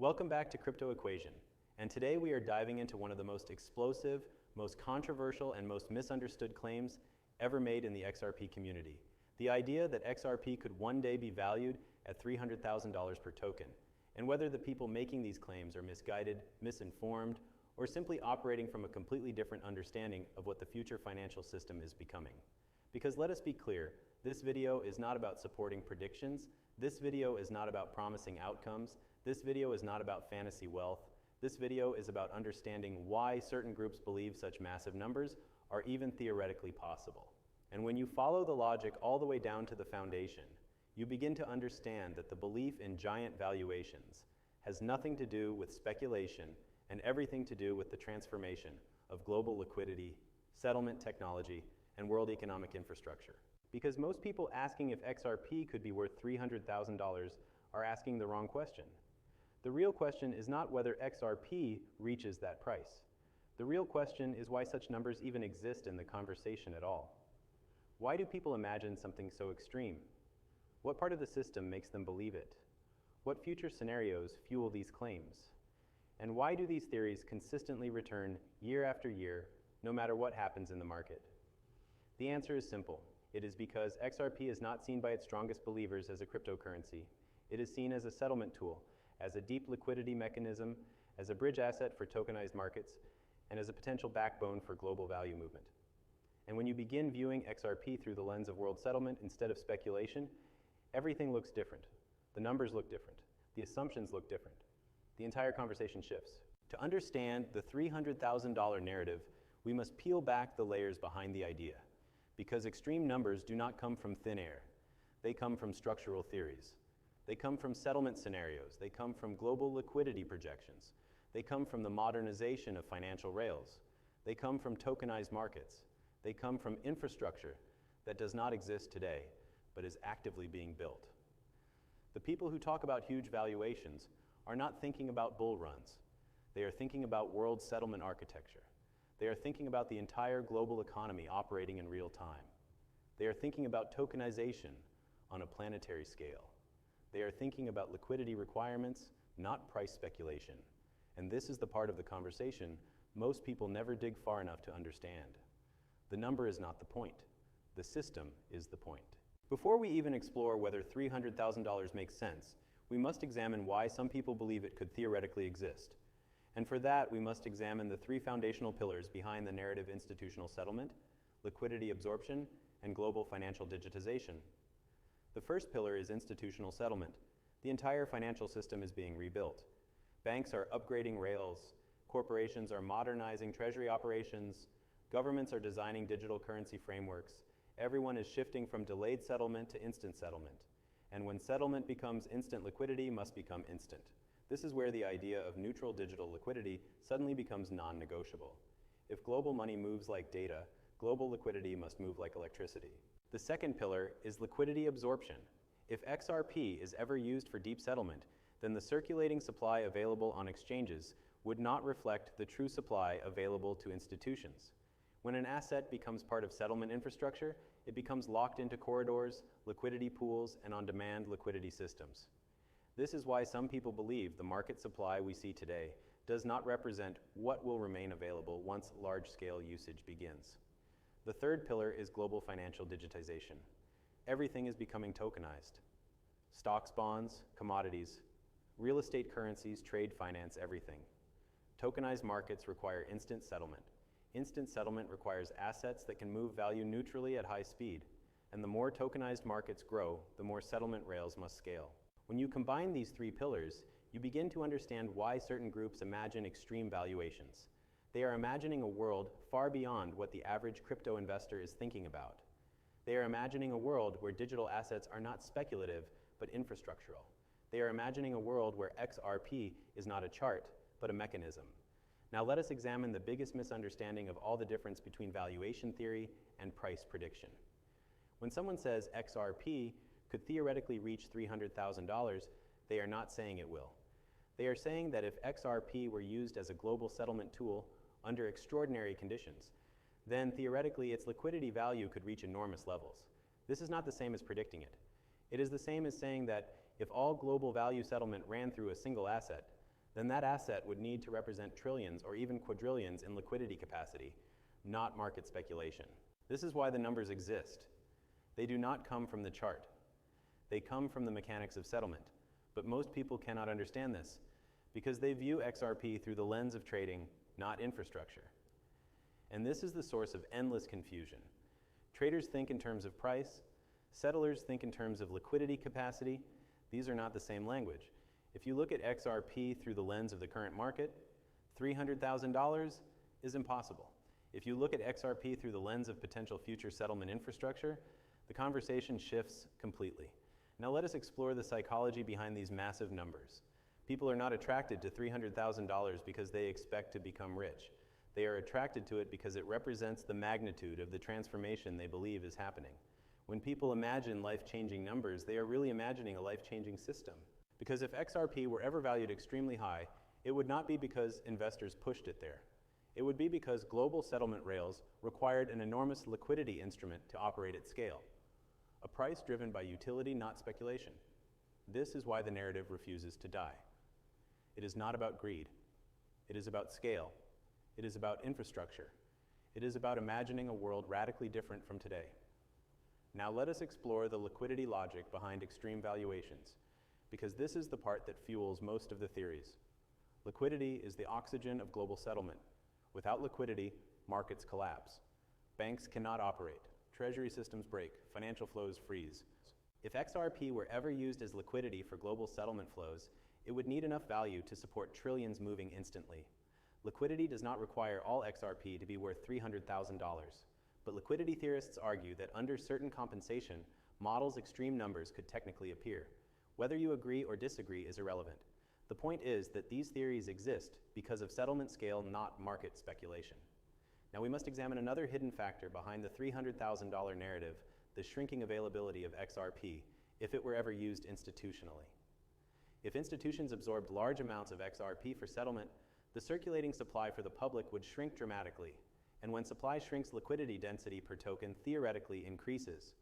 Welcome back to Crypto Equation, and today we are diving into one of the most explosive, most controversial, and most misunderstood claims ever made in the XRP community. The idea that XRP could one day be valued at $300,000 per token, and whether the people making these claims are misguided, misinformed, or simply operating from a completely different understanding of what the future financial system is becoming. Because let us be clear, this video is not about supporting predictions, this video is not about promising outcomes, this video is not about fantasy wealth, this video is about understanding why certain groups believe such massive numbers are even theoretically possible. And when you follow the logic all the way down to the foundation, you begin to understand that the belief in giant valuations has nothing to do with speculation and everything to do with the transformation of global liquidity, settlement technology, and world economic infrastructure. Because most people asking if XRP could be worth $300,000 are asking the wrong question. The real question is not whether XRP reaches that price. The real question is why such numbers even exist in the conversation at all. Why do people imagine something so extreme? What part of the system makes them believe it? What future scenarios fuel these claims? And why do these theories consistently return year after year, no matter what happens in the market? The answer is simple. It is because XRP is not seen by its strongest believers as a cryptocurrency. It is seen as a settlement tool, as a deep liquidity mechanism, as a bridge asset for tokenized markets, and as a potential backbone for global value movement. And when you begin viewing XRP through the lens of world settlement instead of speculation, everything looks different. The numbers look different. The assumptions look different. The entire conversation shifts. To understand the $300,000 narrative, we must peel back the layers behind the idea, because extreme numbers do not come from thin air. They come from structural theories. They come from settlement scenarios. They come from global liquidity projections. They come from the modernization of financial rails. They come from tokenized markets. They come from infrastructure that does not exist today, but is actively being built. The people who talk about huge valuations are not thinking about bull runs. They are thinking about world settlement architecture. They are thinking about the entire global economy operating in real time. They are thinking about tokenization on a planetary scale. They are thinking about liquidity requirements, not price speculation. And this is the part of the conversation most people never dig far enough to understand. The number is not the point. The system is the point. Before we even explore whether $300,000 makes sense, we must examine why some people believe it could theoretically exist. And for that, we must examine the three foundational pillars behind the narrative institutional settlement, liquidity absorption, and global financial digitization. The first pillar is institutional settlement. The entire financial system is being rebuilt. Banks are upgrading rails, corporations are modernizing treasury operations, governments are designing digital currency frameworks, everyone is shifting from delayed settlement to instant settlement. And when settlement becomes instant, liquidity must become instant. This is where the idea of neutral digital liquidity suddenly becomes non-negotiable. If global money moves like data, global liquidity must move like electricity. The second pillar is liquidity absorption. If XRP is ever used for deep settlement, then the circulating supply available on exchanges would not reflect the true supply available to institutions. When an asset becomes part of settlement infrastructure, it becomes locked into corridors, liquidity pools, and on-demand liquidity systems. This is why some people believe the market supply we see today does not represent what will remain available once large-scale usage begins. The third pillar is global financial digitization. Everything is becoming tokenized. Stocks, bonds, commodities, real estate currencies, trade finance, everything. Tokenized markets require instant settlement. Instant settlement requires assets that can move value neutrally at high speed. And the more tokenized markets grow, the more settlement rails must scale. When you combine these three pillars, you begin to understand why certain groups imagine extreme valuations. They are imagining a world far beyond what the average crypto investor is thinking about. They are imagining a world where digital assets are not speculative, but infrastructural. They are imagining a world where XRP is not a chart, but a mechanism. Now let us examine the biggest misunderstanding of all the difference between valuation theory and price prediction. When someone says XRP could theoretically reach $300,000, they are not saying it will. They are saying that if XRP were used as a global settlement tool under extraordinary conditions, then theoretically its liquidity value could reach enormous levels. This is not the same as predicting it. It is the same as saying that if all global value settlement ran through a single asset, then that asset would need to represent trillions or even quadrillions in liquidity capacity, not market speculation. This is why the numbers exist. They do not come from the chart. They come from the mechanics of settlement. But most people cannot understand this because they view XRP through the lens of trading, not infrastructure. And this is the source of endless confusion. Traders think in terms of price, settlers think in terms of liquidity capacity. These are not the same language. If you look at XRP through the lens of the current market, $300,000 is impossible. If you look at XRP through the lens of potential future settlement infrastructure, the conversation shifts completely. Now let us explore the psychology behind these massive numbers. People are not attracted to $300,000 because they expect to become rich. They are attracted to it because it represents the magnitude of the transformation they believe is happening. When people imagine life-changing numbers, they are really imagining a life-changing system. Because if XRP were ever valued extremely high, it would not be because investors pushed it there. It would be because global settlement rails required an enormous liquidity instrument to operate at scale. A price driven by utility, not speculation. This is why the narrative refuses to die. It is not about greed. It is about scale. It is about infrastructure. It is about imagining a world radically different from today. Now let us explore the liquidity logic behind extreme valuations, because this is the part that fuels most of the theories. Liquidity is the oxygen of global settlement. Without liquidity, markets collapse. Banks cannot operate. Treasury systems break. Financial flows freeze. If XRP were ever used as liquidity for global settlement flows, it would need enough value to support trillions moving instantly. Liquidity does not require all XRP to be worth $300,000. But liquidity theorists argue that under certain compensation, models' extreme numbers could technically appear. Whether you agree or disagree is irrelevant. The point is that these theories exist because of settlement scale, not market speculation. Now we must examine another hidden factor behind the $300,000 narrative, the shrinking availability of XRP, if it were ever used institutionally. If institutions absorbed large amounts of XRP for settlement, the circulating supply for the public would shrink dramatically. And when supply shrinks, liquidity density per token theoretically increases.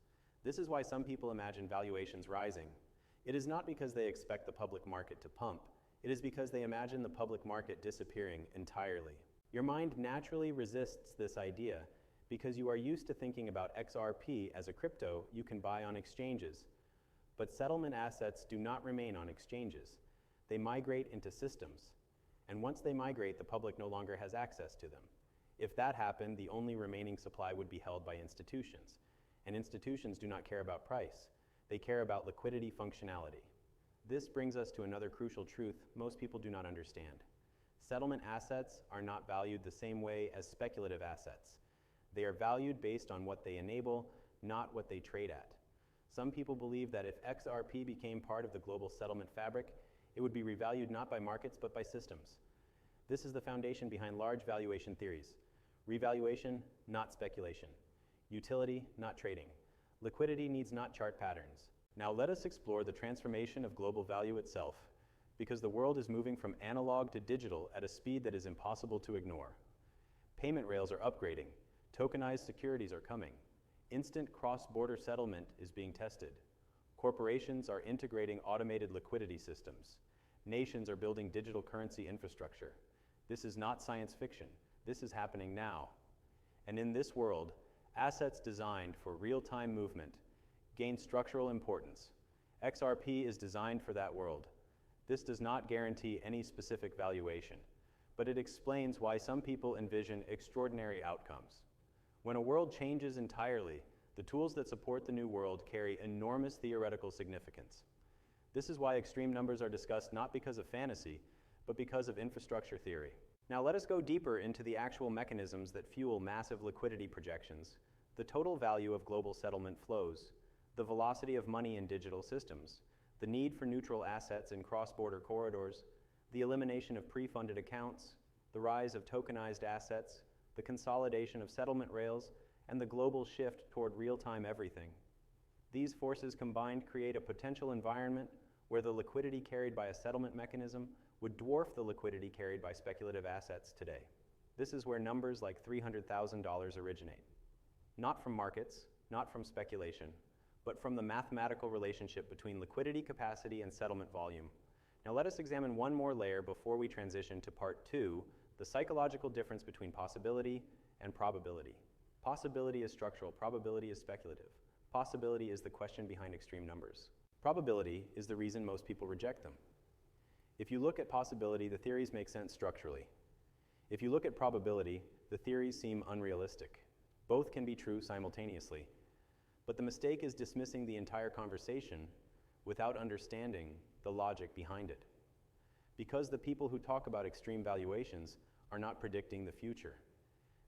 This is why some people imagine valuations rising. It is not because they expect the public market to pump. It is because they imagine the public market disappearing entirely. Your mind naturally resists this idea because you are used to thinking about XRP as a crypto you can buy on exchanges. But settlement assets do not remain on exchanges. They migrate into systems. And once they migrate, the public no longer has access to them. If that happened, the only remaining supply would be held by institutions. And institutions do not care about price. They care about liquidity functionality. This brings us to another crucial truth most people do not understand. Settlement assets are not valued the same way as speculative assets. They are valued based on what they enable, not what they trade at. Some people believe that if XRP became part of the global settlement fabric, it would be revalued not by markets but by systems. This is the foundation behind large valuation theories. Revaluation, not speculation. Utility, not trading. Liquidity needs not chart patterns. Now let us explore the transformation of global value itself, because the world is moving from analog to digital at a speed that is impossible to ignore. Payment rails are upgrading. Tokenized securities are coming. Instant cross-border settlement is being tested. Corporations are integrating automated liquidity systems. Nations are building digital currency infrastructure. This is not science fiction. This is happening now. And in this world, assets designed for real-time movement gain structural importance. XRP is designed for that world. This does not guarantee any specific valuation, but it explains why some people envision extraordinary outcomes. When a world changes entirely, the tools that support the new world carry enormous theoretical significance. This is why extreme numbers are discussed not because of fantasy, but because of infrastructure theory. Now let us go deeper into the actual mechanisms that fuel massive liquidity projections, the total value of global settlement flows, the velocity of money in digital systems, the need for neutral assets in cross-border corridors, the elimination of pre-funded accounts, the rise of tokenized assets, the consolidation of settlement rails, and the global shift toward real-time everything. These forces combined create a potential environment where the liquidity carried by a settlement mechanism would dwarf the liquidity carried by speculative assets today. This is where numbers like $300,000 originate. Not from markets, not from speculation, but from the mathematical relationship between liquidity capacity and settlement volume. Now let us examine one more layer before we transition to part 2, the psychological difference between possibility and probability. Possibility is structural, probability is speculative. Possibility is the question behind extreme numbers. Probability is the reason most people reject them. If you look at possibility, the theories make sense structurally. If you look at probability, the theories seem unrealistic. Both can be true simultaneously. But the mistake is dismissing the entire conversation without understanding the logic behind it. Because the people who talk about extreme valuations are not predicting the future.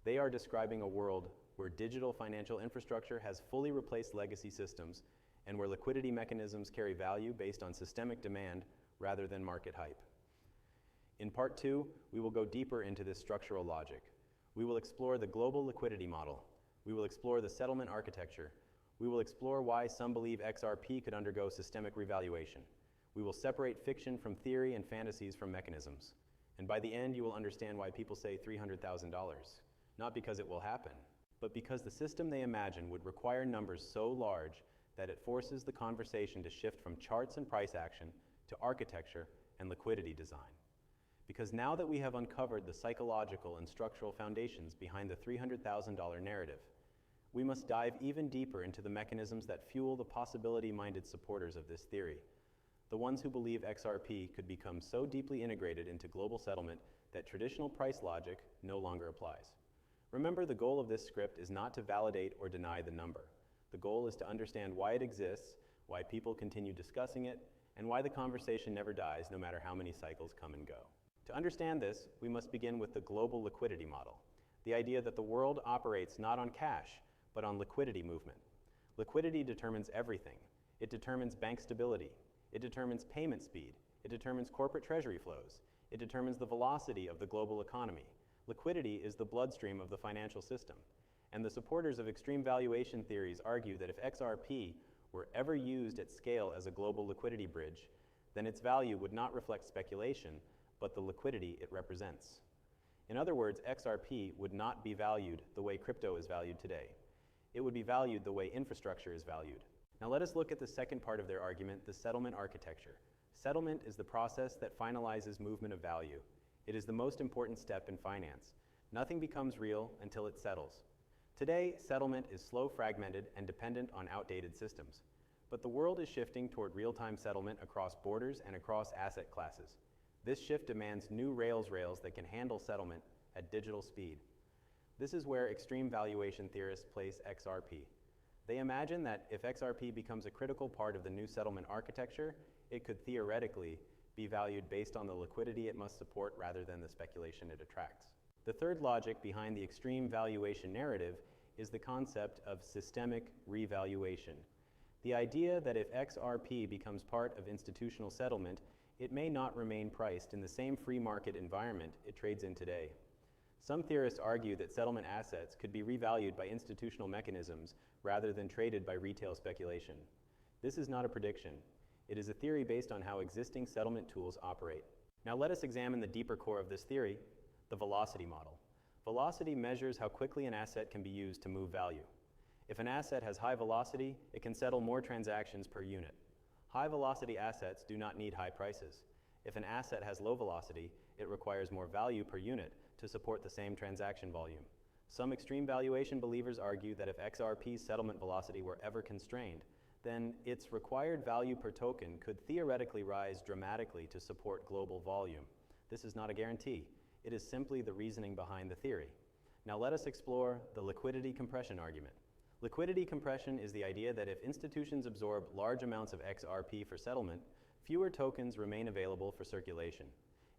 They are describing a world where digital financial infrastructure has fully replaced legacy systems and where liquidity mechanisms carry value based on systemic demand rather than market hype. In part 2, we will go deeper into this structural logic. We will explore the global liquidity model. We will explore the settlement architecture. We will explore why some believe XRP could undergo systemic revaluation. We will separate fiction from theory and fantasies from mechanisms. And by the end, you will understand why people say $300,000. Not because it will happen, but because the system they imagine would require numbers so large that it forces the conversation to shift from charts and price action to architecture and liquidity design. Because now that we have uncovered the psychological and structural foundations behind the $300,000 narrative, we must dive even deeper into the mechanisms that fuel the possibility-minded supporters of this theory, the ones who believe XRP could become so deeply integrated into global settlement that traditional price logic no longer applies. Remember, the goal of this script is not to validate or deny the number. The goal is to understand why it exists, why people continue discussing it, and why the conversation never dies no matter how many cycles come and go. To understand this, we must begin with the global liquidity model, the idea that the world operates not on cash, but on liquidity movement. Liquidity determines everything. It determines bank stability. It determines payment speed. It determines corporate treasury flows. It determines the velocity of the global economy. Liquidity is the bloodstream of the financial system. And the supporters of extreme valuation theories argue that if XRP were ever used at scale as a global liquidity bridge, then its value would not reflect speculation, but the liquidity it represents. In other words, XRP would not be valued the way crypto is valued today. It would be valued the way infrastructure is valued. Now let us look at the second part of their argument, the settlement architecture. Settlement is the process that finalizes movement of value. It is the most important step in finance. Nothing becomes real until it settles. Today, settlement is slow, fragmented, and dependent on outdated systems. But the world is shifting toward real-time settlement across borders and across asset classes. This shift demands new rails that can handle settlement at digital speed. This is where extreme valuation theorists place XRP. They imagine that if XRP becomes a critical part of the new settlement architecture, it could theoretically be valued based on the liquidity it must support rather than the speculation it attracts. The third logic behind the extreme valuation narrative is the concept of systemic revaluation. The idea that if XRP becomes part of institutional settlement, it may not remain priced in the same free market environment it trades in today. Some theorists argue that settlement assets could be revalued by institutional mechanisms rather than traded by retail speculation. This is not a prediction. It is a theory based on how existing settlement tools operate. Now let us examine the deeper core of this theory, the velocity model. Velocity measures how quickly an asset can be used to move value. If an asset has high velocity, it can settle more transactions per unit. High velocity assets do not need high prices. If an asset has low velocity, it requires more value per unit to support the same transaction volume. Some extreme valuation believers argue that if XRP's settlement velocity were ever constrained, then its required value per token could theoretically rise dramatically to support global volume. This is not a guarantee. It is simply the reasoning behind the theory. Now let us explore the liquidity compression argument. Liquidity compression is the idea that if institutions absorb large amounts of XRP for settlement, fewer tokens remain available for circulation.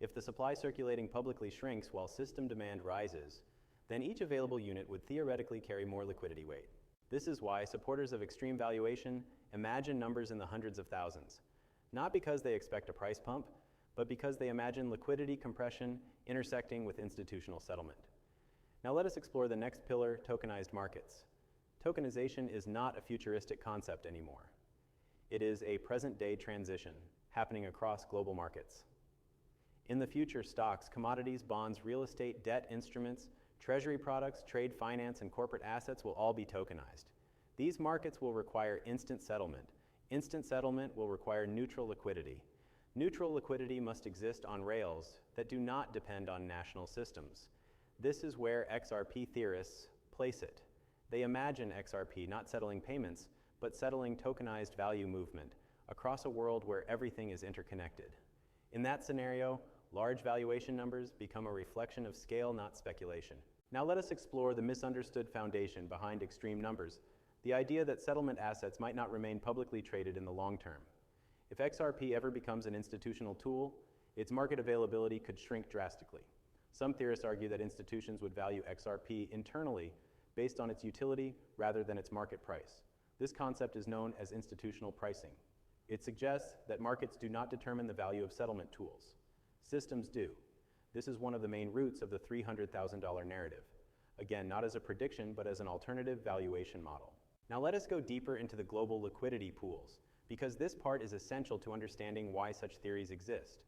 If the supply circulating publicly shrinks while system demand rises, then each available unit would theoretically carry more liquidity weight. This is why supporters of extreme valuation imagine numbers in the hundreds of thousands, not because they expect a price pump, but because they imagine liquidity compression intersecting with institutional settlement. Now let us explore the next pillar, tokenized markets. Tokenization is not a futuristic concept anymore. It is a present-day transition happening across global markets. In the future, stocks, commodities, bonds, real estate, debt instruments, treasury products, trade finance, and corporate assets will all be tokenized. These markets will require instant settlement. Instant settlement will require neutral liquidity. Neutral liquidity must exist on rails that do not depend on national systems. This is where XRP theorists place it. They imagine XRP not settling payments, but settling tokenized value movement across a world where everything is interconnected. In that scenario, large valuation numbers become a reflection of scale, not speculation. Now let us explore the misunderstood foundation behind extreme numbers, the idea that settlement assets might not remain publicly traded in the long term. If XRP ever becomes an institutional tool, its market availability could shrink drastically. Some theorists argue that institutions would value XRP internally based on its utility rather than its market price. This concept is known as institutional pricing. It suggests that markets do not determine the value of settlement tools. Systems do. This is one of the main roots of the $300,000 narrative. Again, not as a prediction, but as an alternative valuation model. Now let us go deeper into the global liquidity pools, because this part is essential to understanding why such theories exist.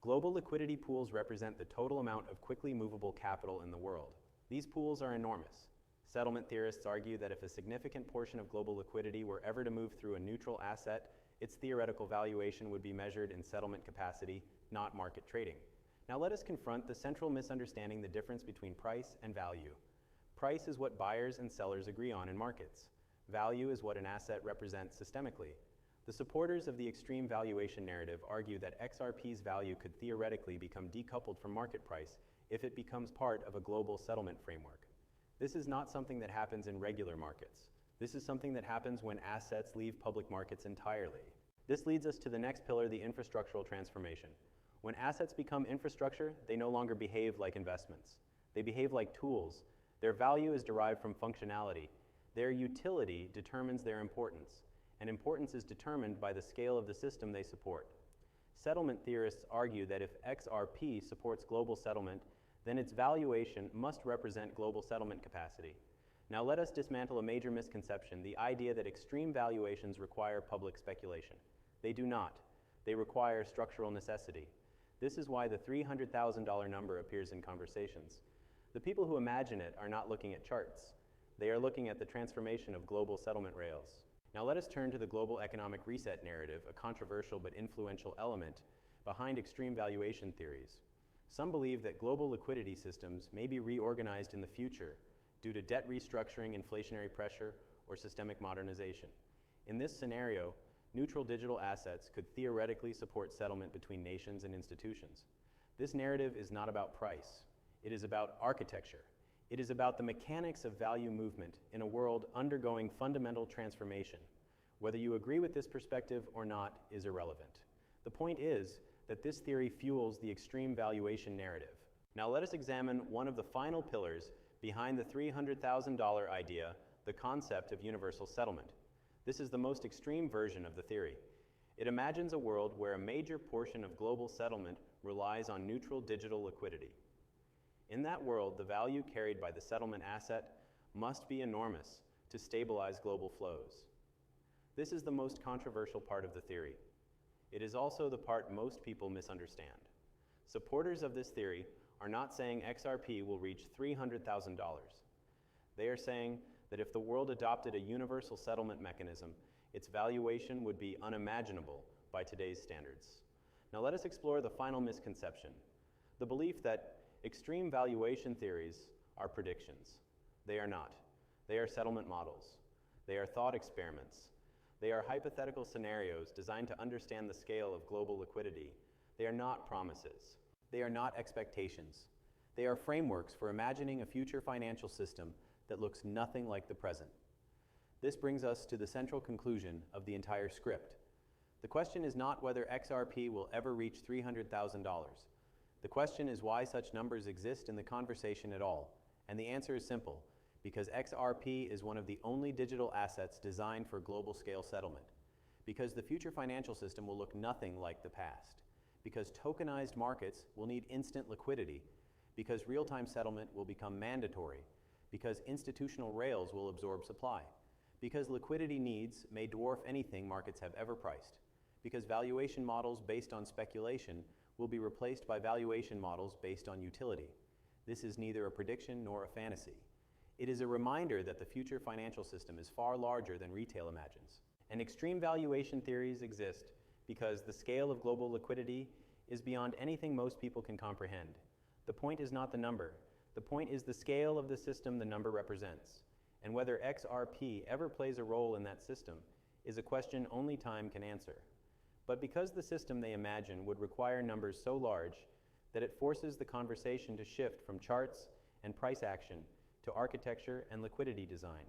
Global liquidity pools represent the total amount of quickly movable capital in the world. These pools are enormous. Settlement theorists argue that if a significant portion of global liquidity were ever to move through a neutral asset, its theoretical valuation would be measured in settlement capacity, not market trading. Now let us confront the central misunderstanding: the difference between price and value. Price is what buyers and sellers agree on in markets. Value is what an asset represents systemically. The supporters of the extreme valuation narrative argue that XRP's value could theoretically become decoupled from market price if it becomes part of a global settlement framework. This is not something that happens in regular markets. This is something that happens when assets leave public markets entirely. This leads us to the next pillar, the infrastructural transformation. When assets become infrastructure, they no longer behave like investments. They behave like tools. Their value is derived from functionality. Their utility determines their importance, and importance is determined by the scale of the system they support. Settlement theorists argue that if XRP supports global settlement, then its valuation must represent global settlement capacity. Now let us dismantle a major misconception: the idea that extreme valuations require public speculation. They do not. They require structural necessity. This is why the $300,000 number appears in conversations. The people who imagine it are not looking at charts. They are looking at the transformation of global settlement rails. Now let us turn to the global economic reset narrative, a controversial but influential element behind extreme valuation theories. Some believe that global liquidity systems may be reorganized in the future due to debt restructuring, inflationary pressure, or systemic modernization. In this scenario, neutral digital assets could theoretically support settlement between nations and institutions. This narrative is not about price. It is about architecture. It is about the mechanics of value movement in a world undergoing fundamental transformation. Whether you agree with this perspective or not is irrelevant. The point is that this theory fuels the extreme valuation narrative. Now let us examine one of the final pillars behind the $300,000 idea, the concept of universal settlement. This is the most extreme version of the theory. It imagines a world where a major portion of global settlement relies on neutral digital liquidity. In that world, the value carried by the settlement asset must be enormous to stabilize global flows. This is the most controversial part of the theory. It is also the part most people misunderstand. Supporters of this theory are not saying XRP will reach $300,000. They are saying that if the world adopted a universal settlement mechanism, its valuation would be unimaginable by today's standards. Now let us explore the final misconception: the belief that extreme valuation theories are predictions. They are not. They are settlement models. They are thought experiments. They are hypothetical scenarios designed to understand the scale of global liquidity. They are not promises. They are not expectations. They are frameworks for imagining a future financial system that looks nothing like the present. This brings us to the central conclusion of the entire script. The question is not whether XRP will ever reach $300,000. The question is why such numbers exist in the conversation at all. And the answer is simple: because XRP is one of the only digital assets designed for global scale settlement. Because the future financial system will look nothing like the past. Because tokenized markets will need instant liquidity. Because real-time settlement will become mandatory. Because institutional rails will absorb supply. Because liquidity needs may dwarf anything markets have ever priced. Because valuation models based on speculation will be replaced by valuation models based on utility. This is neither a prediction nor a fantasy. It is a reminder that the future financial system is far larger than retail imagines. And extreme valuation theories exist because the scale of global liquidity is beyond anything most people can comprehend. The point is not the number. The point is the scale of the system the number represents. And whether XRP ever plays a role in that system is a question only time can answer. But because the system they imagine would require numbers so large that it forces the conversation to shift from charts and price action to architecture and liquidity design.